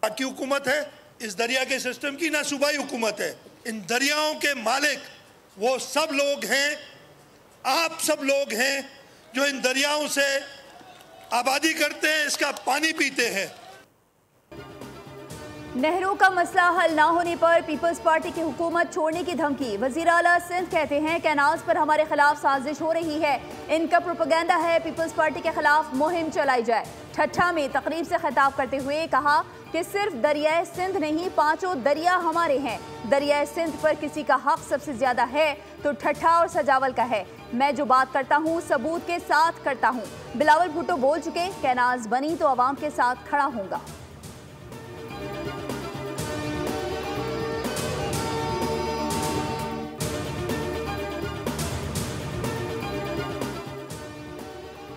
की हुकूमत है इस दरिया के सिस्टम की, ना सूबाई हुकूमत है। इन दरियाओं के मालिक वो सब लोग हैं, आप सब लोग हैं जो इन दरियाओं से आबादी करते हैं, इसका पानी पीते हैं। नहरों का मसला हल ना होने पर पीपल्स पार्टी की हुकूमत छोड़ने की धमकी। वजीर आला सिंध कहते हैं कैनाल्स पर हमारे खिलाफ साजिश हो रही है, इनका प्रोपेगेंडा है पीपल्स पार्टी के खिलाफ मुहिम चलाई जाए। ठट्ठा में तकरीब से खिताब करते हुए कहा कि सिर्फ दरियाए सिंध नहीं, 5 दरिया हमारे हैं। दरियाए सिंध पर किसी का हक सबसे ज्यादा है तो ठट्ठा और सजावल का है। मैं जो बात करता हूँ सबूत के साथ करता हूँ। बिलावल भुट्टो बोल चुके, कैनाल्स बनी तो आवाम के साथ खड़ा होगा।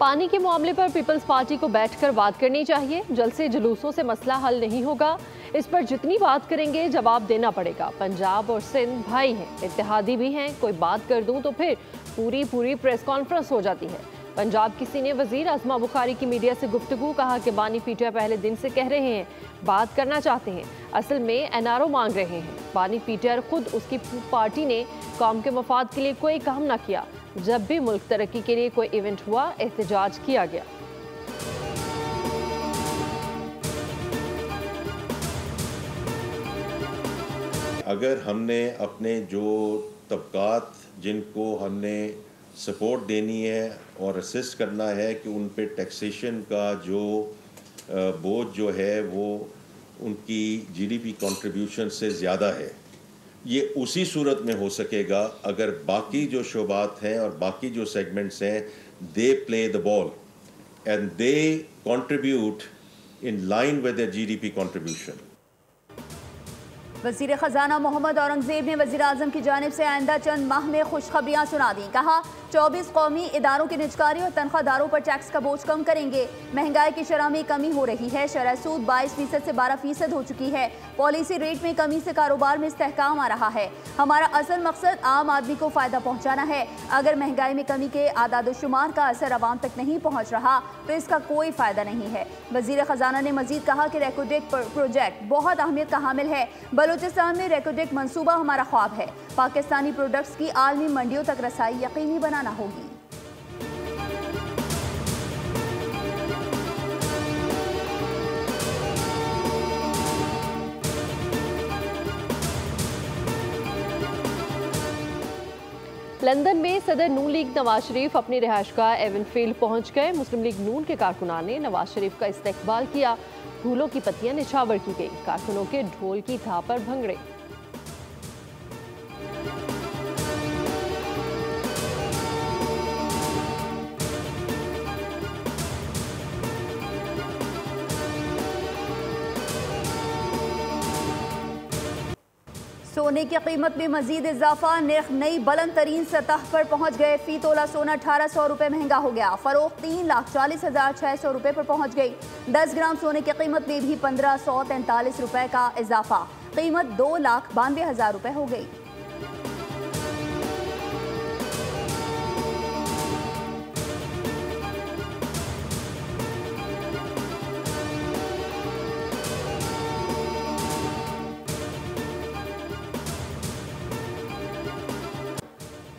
पानी के मामले पर पीपल्स पार्टी को बैठकर बात करनी चाहिए। जल्द से जुलूसों से मसला हल नहीं होगा। इस पर जितनी बात करेंगे जवाब देना पड़ेगा। पंजाब और सिंध भाई हैं, इत्तेहादी भी हैं। कोई बात कर दूं तो फिर पूरी प्रेस कॉन्फ्रेंस हो जाती है। पंजाब की सीनियर वजीर आजमा बुखारी की मीडिया से गुफ्तगू, कहा कि बानी पीटीआई पहले दिन से कह रहे हैं बात करना चाहते हैं, असल में एनआरओ मांग रहे हैं। बानी पीटीआई खुद उसकी पार्टी ने कौम के मफाद के लिए कोई काम ना किया। जब भी मुल्क तरक्की के लिए कोई इवेंट हुआ एहतजाज किया गया। अगर हमने अपने जो तबकात जिनको हमने सपोर्ट देनी है और असिस्ट करना है कि उन पे टैक्सेशन का जो बोझ जो है वो उनकी जीडीपी कंट्रीब्यूशन से ज़्यादा है, ये उसी सूरत में हो सकेगा अगर बाकी जो शोबात हैं और बाकी जो सेगमेंट्स हैं they play the ball and they contribute in line with the GDP contribution. वजीर खजाना मोहम्मद औरंगजेब ने वजीर आजम की जानिब से आइंदा चंद माह में खुशखबरियां सुना दी। कहा 24 कौमी इदारों की निजकारी और तनख्वाहदारों पर टैक्स का बोझ कम करेंगे। महंगाई की शरह में कमी हो रही है। शरह सूद 22% से 12% हो चुकी है। पॉलिसी रेट में कमी से कारोबार में इस्तेहकाम आ रहा है। हमारा असल मकसद आम आदमी को फायदा पहुंचाना है। अगर महंगाई में कमी के आदादोशुमार का असर आवाम तक नहीं पहुंच रहा तो इसका कोई फायदा नहीं है। वजीर खजाना ने मजीद कहा कि रेकोडेक प्रोजेक्ट बहुत अहमियत का हामिल है। बलूचिस्तान में रेकोडेक मंसूबा हमारा ख्वाब है। पाकिस्तानी प्रोडक्ट्स की आलमी मंडियों तक रसाई यकीनी बनाना होगी। लंदन में सदर नून लीग नवाज शरीफ अपनी रिहाइशगाह एवनफील्ड पहुंच गए। मुस्लिम लीग नून के कारकुनान ने नवाज शरीफ का इस्तकबाल किया। फूलों की पत्तियां निछावर की गई। कारकुनों के ढोल की थाप पर भंगड़े। सोने की कीमत में मजीद इजाफा। निर्ख नई बुलंद तरीन सतह पर पहुंच गए। फी तोला सोना 1800 रुपये महंगा हो गया। फरोख्त 3,40,600 रुपये पर पहुंच गई। 10 ग्राम सोने की कीमत में भी 1543 रुपये का इजाफा। कीमत 2,92,000 रुपये हो गई।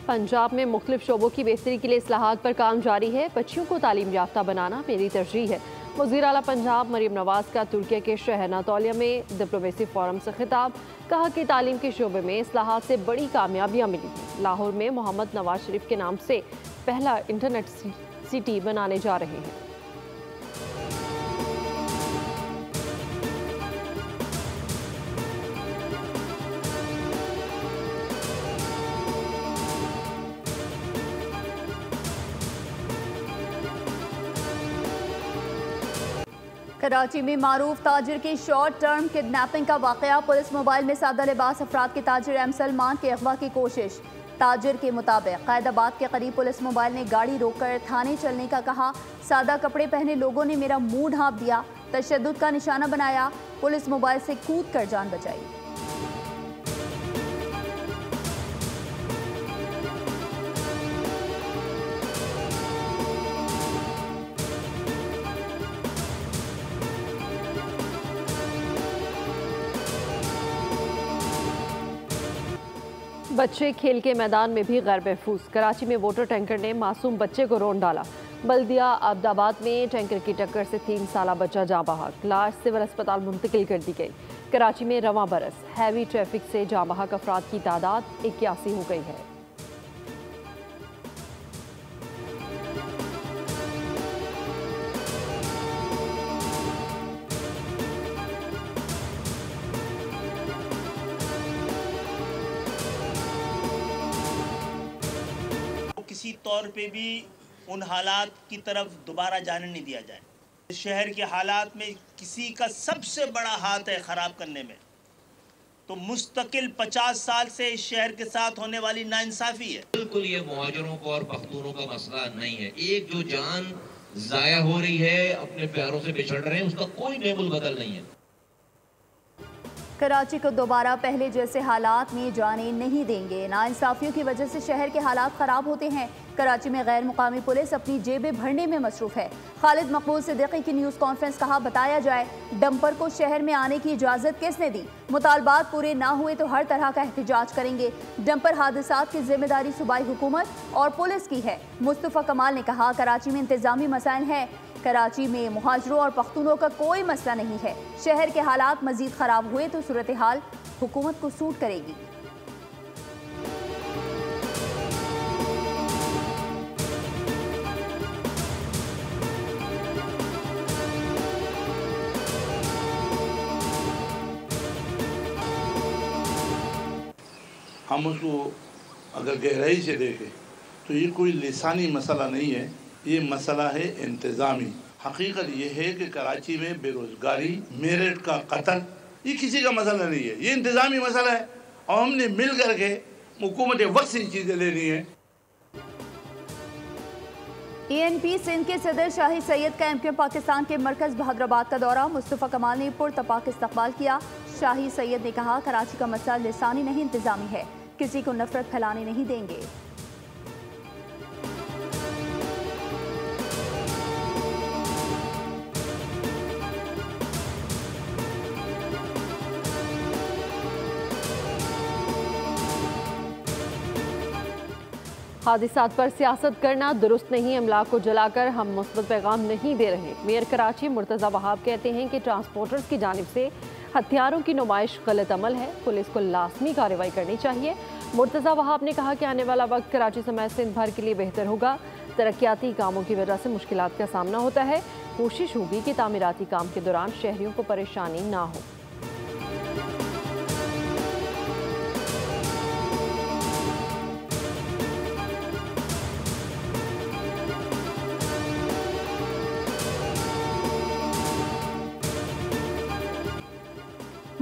पंजाब में मुख्तलिफ शोबों की बेहतरी के लिए इस्लाहात पर काम जारी है। बच्चियों को तालीम याफ्ता बनाना मेरी तरजीह है। वज़ीर आला पंजाब मरीम नवाज का तुर्की के शहर नातौलिया में डिप्लोमेसी फोरम से खिताब। कहा कि तालीम के शोबे में इस्लाहात से बड़ी कामयाबियाँ मिली हैं। लाहौर में मोहम्मद नवाज शरीफ के नाम से पहला इंटरनेट सिटी बनाने जा रहे हैं। कराची में मारूफ ताजिर की शॉर्ट टर्म किडनैपिंग का वाकया। पुलिस मोबाइल में सादा लिबास अफराद के ताजिर एम सलमान के अगवा की कोशिश। ताजिर के मुताबिक कैदाबाद के करीब पुलिस मोबाइल ने गाड़ी रोककर थाने चलने का कहा। सादा कपड़े पहने लोगों ने मेरा मुंह ढांप दिया, तशद्दुद का निशाना बनाया। पुलिस मोबाइल से कूद कर जान बचाई। बच्चे खेल के मैदान में भी गैर महफूज। कराची में वाटर टैंकर ने मासूम बच्चे को रौंद डाला। बल्दिया अब्दाबाद में टैंकर की टक्कर से 3 साला बच्चा जाँ बहक। लाश सिविल अस्पताल मुंतकिल कर दी गई। कराची में रवां बरस हैवी ट्रैफिक से जाँ बहक अफराद की तादाद 81 हो गई है। किसी तौर पे भी उन हालात की तरफ दोबारा जाने नहीं दिया जाए। शहर के हालात में किसी का सबसे बड़ा हाथ है ख़राब करने में, तो मुस्तकिल 50 साल से इस शहर के साथ होने वाली नाइंसाफ़ी है। बिल्कुल ये मुहाजिरों का और पख्तूनों का मसला नहीं है। एक जो जान ज़ाया हो रही है, अपने प्यारों से बिछड़ रहे हैं, उसका कोई नेमुल बदल नहीं है। कराची को दोबारा पहले जैसे हालात में जाने नहीं देंगे। नाइंसाफियों की वजह से शहर के हालात ख़राब होते हैं। कराची में गैर मुकामी पुलिस अपनी जेबें भरने में मसरूफ़ है। खालिद मकबूल सिद्दीकी की न्यूज़ कॉन्फ्रेंस कहा, बताया जाए डंपर को शहर में आने की इजाज़त किसने दी? मुतालबात पूरे ना हुए तो हर तरह का एहतजाज करेंगे। डंपर हादसात की जिम्मेदारी सूबाई हुकूमत और पुलिस की है। मुस्तफ़ा कमाल ने कहा, कराची में इंतजामी मसाइल हैं। कराची में मुहाजिरों और पख्तूनों का कोई मसला नहीं है। शहर के हालात मजीद ख़राब हुए तो सूरत हाल हुकूमत को सूट करेगी। हम उसको अगर गहराई से देखें तो ये कोई लिसानी मसला नहीं है, ये मसला है इंतज़ामी। हकीकत ये है कि कराची में बेरोज़गारी, मेरिट का कत्ल, ये किसी का मसला नहीं है, ये इंतज़ामी मसला है और हमने मिल कर के हुकूमत वक्त से चीज़ें लेनी है। ENP सिंध के सदर शाही सैयद का MQM पाकिस्तान के मरकज़ बहादुराबाद का दौरा। मुस्तफ़ा कमाल ने पुरतपाक इस्तकबाल किया। शाही सैयद ने कहा, कराची का मसला लिसानी नहीं इंतज़ामी है, किसी को नफरत फैलाने नहीं देंगे। हादिसात पर सियासत करना दुरुस्त नहीं। अमला को जलाकर हम मुस्बत पैगाम नहीं दे रहे। मेयर कराची मुर्तज़ा वहाब कहते हैं कि ट्रांसपोर्टर्स की जानिब से हथियारों की नुमाइश गलत अमल है, पुलिस को लाजमी कार्रवाई करनी चाहिए। मुर्तज़ा वहाब ने कहा कि आने वाला वक्त कराची समेत सिंध भर के लिए बेहतर होगा। तरक्याती कामों की वजह से मुश्किलात का सामना होता है। कोशिश होगी कि तामीराती काम के दौरान शहरियों को परेशानी ना हो।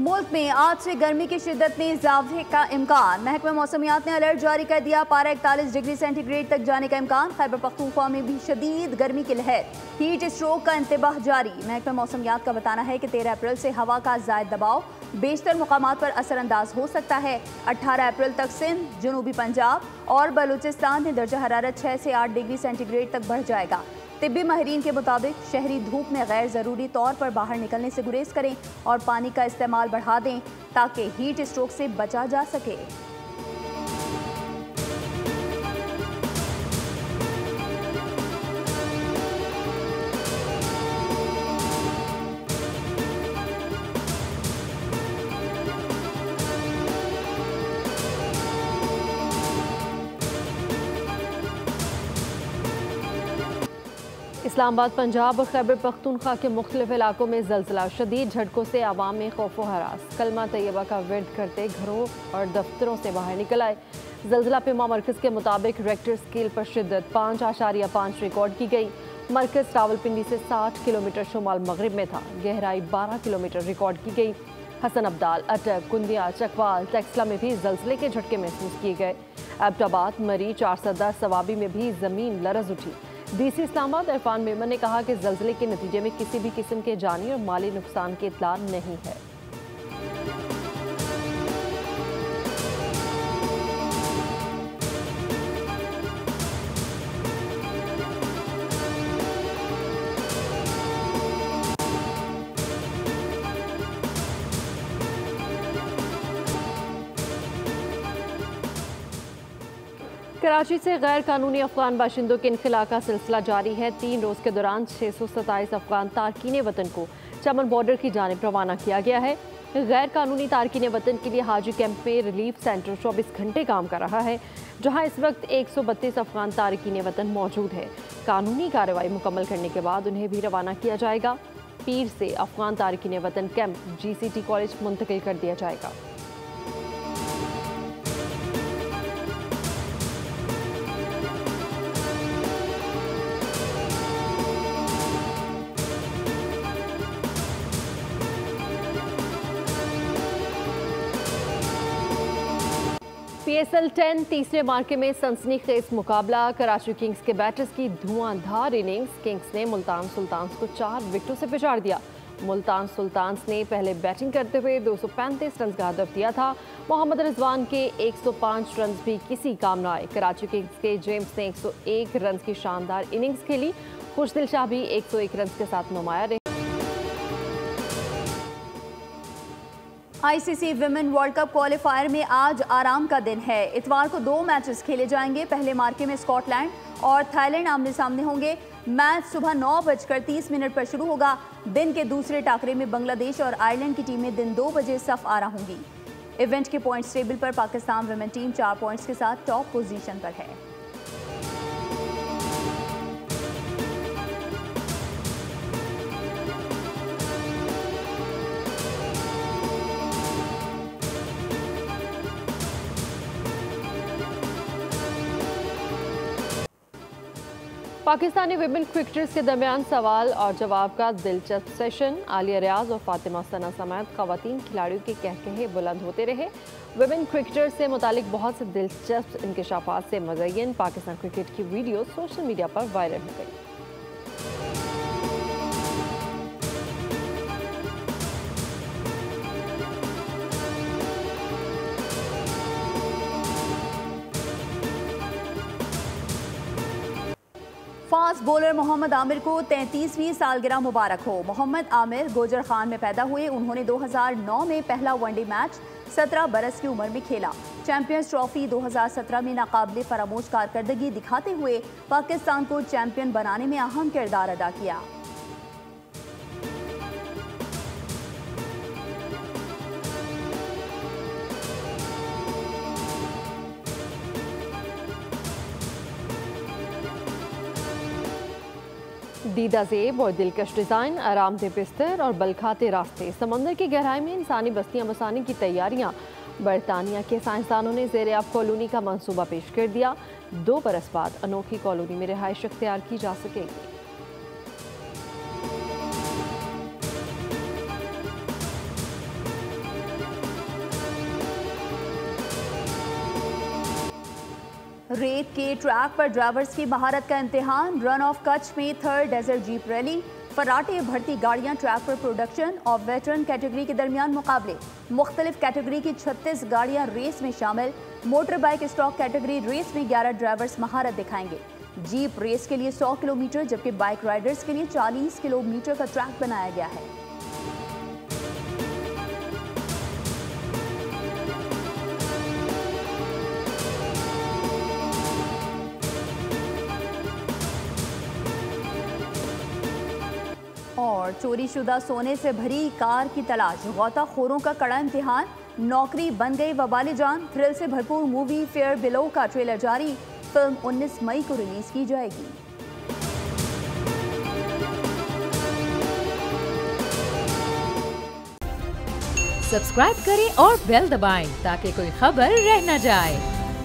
मुल्क में आज से गर्मी की शिद्दत में इजाफे का इम्कान। महकमा मौसमियात ने अलर्ट जारी कर दिया। पारा 41 डिग्री सेंटीग्रेड तक जाने का इम्कान। खैबर पख्तूनख्वा में भी शदीद गर्मी की लहर, हीट स्ट्रोक का इंतबाह जारी। महकमा मौसमियात का बताना है कि 13 अप्रैल से हवा का ज़ायद दबाव बेशतर मुकामात पर असरअंदाज हो सकता है। 18 अप्रैल तक सिंध, जनूबी पंजाब और बलूचिस्तान में दर्जा हरारत 6 से 8 डिग्री सेंटीग्रेड तक बढ़ जाएगा। तिब्बी माहिरीन के मुताबिक शहरी धूप में गैर ज़रूरी तौर पर बाहर निकलने से गुरेज करें और पानी का इस्तेमाल बढ़ा दें ताकि हीट स्ट्रोक से बचा जा सके। इस्लामाबाद, पंजाब और खैबर पख्तूनख्वा के मुख्तलिफ इलाकों में ज़लज़ला, शदीद झटकों से आवाम में खौफ व हरास। कलमा तैयबा का विर्द करते घरों और दफ्तरों से बाहर निकल आए। ज़लज़ला पेमा मरकज़ के मुताबिक रेक्टर स्केल पर शिद्दत 5.5 रिकॉर्ड की गई। मरकज़ रावलपिंडी से 60 किलोमीटर शुमाल मगरिब में था। गहराई 12 किलोमीटर रिकॉर्ड की गई। हसन अब्दाल, अटक, कुंदिया, चकवाल, टेक्सला में भी ज़लज़ले के झटके महसूस किए गए। एबटाबाद, मरी, 410, सवाबी में भी ज़मीन लरज़ उठी। DC इस्लामाबाद इरफान मेमन ने कहा कि ज़लज़ले के नतीजे में किसी भी किस्म के जानी और माली नुकसान की इत्तला नहीं है। कराची से गैर कानूनी अफगान बाशिंदों के इनखला का सिलसिला जारी है। 3 रोज़ के दौरान 627 अफगान तारकीन वतन को चमन बॉर्डर की जानिब रवाना किया गया है। गैर कानूनी तारकीन वतन के लिए हाजी कैंप में रिलीफ सेंटर 24 घंटे काम कर रहा है, जहां इस वक्त 132 अफगान तारकीन वतन मौजूद है। कानूनी कार्रवाई मुकम्मल करने के बाद उन्हें भी रवाना किया जाएगा। पीर से अफगान तारकीन वतन कैंप GCT कॉलेज मुंतकिल कर दिया जाएगा। PSL 10 तीसरे मार्के में सनसनीखेज मुकाबला। कराची किंग्स के बैटर्स की धुआंधार इनिंग्स। किंग्स ने मुल्तान सुल्तान्स को 4 विकेटों से पिछाड़ दिया। मुल्तान सुल्तान्स ने पहले बैटिंग करते हुए 235 रन का हदफ दिया था। मोहम्मद रिजवान के 105 रन भी किसी काम न आए। कराची किंग्स के जेम्स ने 101 रन की शानदार इनिंग्स खेली। खुशदिल शाह भी 101 रन के साथ नुमाया रहे। ICC women world cup qualifier में आज आराम का दिन है। इतवार को 2 मैचेस खेले जाएंगे। पहले मार्के में स्कॉटलैंड और थाईलैंड आमने सामने होंगे। मैच सुबह 9:30 पर शुरू होगा। दिन के दूसरे टाकरे में बांग्लादेश और आयरलैंड की टीमें दिन 2 बजे सफ आरा होंगी। इवेंट के पॉइंट्स टेबल पर पाकिस्तान विमेन टीम 4 पॉइंट्स के साथ टॉप पोजीशन पर है। पाकिस्तानी विमेन क्रिकेटर्स के दरमियान सवाल और जवाब का दिलचस्प सेशन। आलिया रियाज और फातिमा सना समेत खवातीन खिलाड़ियों के कहकहे बुलंद होते रहे। विमेन क्रिकेटर्स से मुतालिक बहुत से दिलचस्प इंकशाफात से मज़य्यन पाकिस्तान क्रिकेट की वीडियो सोशल मीडिया पर वायरल हो गई। फास्ट बॉलर मोहम्मद आमिर को 33वीं सालगिरह मुबारक हो। मोहम्मद आमिर गोजर खान में पैदा हुए। उन्होंने 2009 में पहला वनडे मैच 17 बरस की उम्र में खेला। चैंपियंस ट्रॉफी 2017 में नाकाबिले फरामोश कारकर्दगी दिखाते हुए पाकिस्तान को चैंपियन बनाने में अहम किरदार अदा किया। दीदा ज़ेब और दिलकश डिज़ाइन, आरामदेह बिस्तर और बलखाते रास्ते। समंदर की गहराई में इंसानी बस्तियां बसाने की तैयारियां। बरतानिया के साइंसदानों ने ज़ेर-आब कॉलोनी का मंसूबा पेश कर दिया। 2 बरस बाद अनोखी कॉलोनी में रिहाइश अख्तियार की जा सकेगी। रेत के ट्रैक पर ड्राइवर्स की महारत का इम्तिहान। रन ऑफ कच्छ में 3rd डेजर्ट जीप रैली। फराटे भरती गाड़ियां ट्रैक पर प्रोडक्शन और वेटरन कैटेगरी के दरमियान मुकाबले। मुख्तलिफ कैटेगरी की 36 गाड़ियां रेस में शामिल। Motor bike stock category race में 11 ड्राइवर्स महारत दिखाएंगे। जीप रेस के लिए 100 किलोमीटर जबकि बाइक राइडर्स के लिए 40 किलोमीटर का ट्रैक बनाया गया है। और चोरीशुदा सोने से भरी कार की तलाश। गौताखोरों का कड़ा इम्तिहान। नौकरी बन गई वबाले जान। थ्रिल से भरपूर मूवी फेयर बिलो का ट्रेलर जारी। फिल्म 19 मई को रिलीज की जाएगी। सब्सक्राइब करें और बेल दबाएं ताकि कोई खबर रह न जाए।